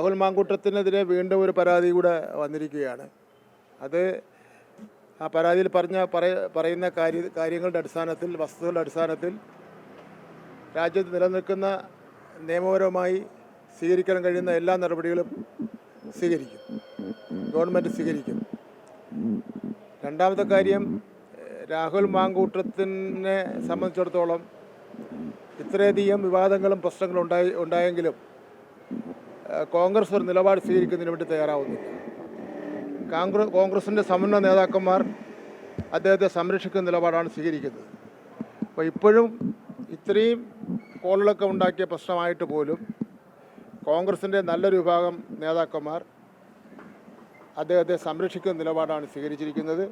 രാഹുൽ മാങ്കൂട്ടത്തിനെതിരെ വീണ്ടും ഒരു പരാതി കൂടെ വന്നിരിക്കുകയാണ്. അത് ആ പരാതിയിൽ പറയുന്ന കാര്യങ്ങളുടെ അടിസ്ഥാനത്തിൽ, വസ്തുതകളുടെ അടിസ്ഥാനത്തിൽ രാജ്യത്ത് നിലനിൽക്കുന്ന നിയമപരമായി സ്വീകരിക്കാൻ കഴിയുന്ന എല്ലാ നടപടികളും ഗവൺമെൻറ് സ്വീകരിക്കും. രണ്ടാമത്തെ കാര്യം, രാഹുൽ മാങ്കൂട്ടത്തിനെ സംബന്ധിച്ചിടത്തോളം ഇത്രയധികം വിവാദങ്ങളും പ്രശ്നങ്ങളും ഉണ്ടായെങ്കിലും കോൺഗ്രസ് ഒരു നിലപാട് സ്വീകരിക്കുന്നതിന് വേണ്ടി തയ്യാറാവുന്നില്ല. കോൺഗ്രസിൻ്റെ സമുന്നത നേതാക്കന്മാർ അദ്ദേഹത്തെ സംരക്ഷിക്കുന്ന നിലപാടാണ് സ്വീകരിക്കുന്നത്. അപ്പോൾ ഇപ്പോഴും ഇത്രയും കോളിളക്കം ഉണ്ടാക്കിയ പ്രശ്നമായിട്ട് പോലും കോൺഗ്രസിൻ്റെ നല്ലൊരു വിഭാഗം നേതാക്കന്മാർ അദ്ദേഹത്തെ സംരക്ഷിക്കുന്ന നിലപാടാണ് സ്വീകരിച്ചിരിക്കുന്നത്.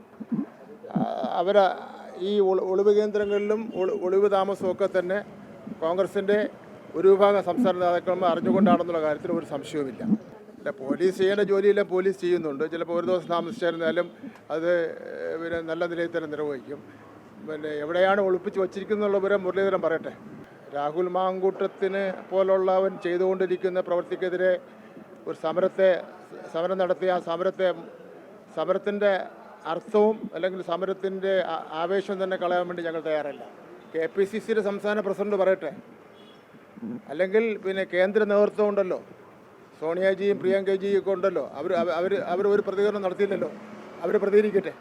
ഈ ഒളിവ് കേന്ദ്രങ്ങളിലും ഒളിവ് താമസമൊക്കെ തന്നെ കോൺഗ്രസിൻ്റെ ഒരു വിഭാഗം സംസ്ഥാന നേതാക്കന്മാർ അറിഞ്ഞുകൊണ്ടാണെന്നുള്ള കാര്യത്തിൽ ഒരു സംശയവുമില്ല. പോലീസ് ചെയ്യേണ്ട ജോലിയെല്ലാം പോലീസ് ചെയ്യുന്നുണ്ട്. ചിലപ്പോൾ ഒരു ദിവസം താമസിച്ചായിരുന്നാലും അത് നല്ല നിലയിൽ തന്നെ നിർവഹിക്കും. എവിടെയാണ് ഒളിപ്പിച്ച് വച്ചിരിക്കുന്നുള്ള വിവരം മുരളീധരൻ പറയട്ടെ. രാഹുൽ മാങ്കൂട്ടത്തിന് പോലുള്ളവൻ ചെയ്തുകൊണ്ടിരിക്കുന്ന പ്രവൃത്തിക്കെതിരെ ഒരു സമരം നടത്തിയ ആ സമരത്തിൻ്റെ അർത്ഥവും അല്ലെങ്കിൽ സമരത്തിൻ്റെ ആവേശം തന്നെ കളയാൻ വേണ്ടി ഞങ്ങൾ തയ്യാറല്ല. KPCCയുടെ സംസ്ഥാന പ്രസിഡന്റ് പറയട്ടെ, അല്ലെങ്കിൽ കേന്ദ്ര നേതൃത്വം ഉണ്ടല്ലോ, സോണിയാജിയും പ്രിയങ്കജിയും ഒക്കെ ഉണ്ടല്ലോ, അവർ ഒരു പ്രതികരണം നടത്തിയില്ലല്ലോ, അവർ പ്രതികരിക്കട്ടെ.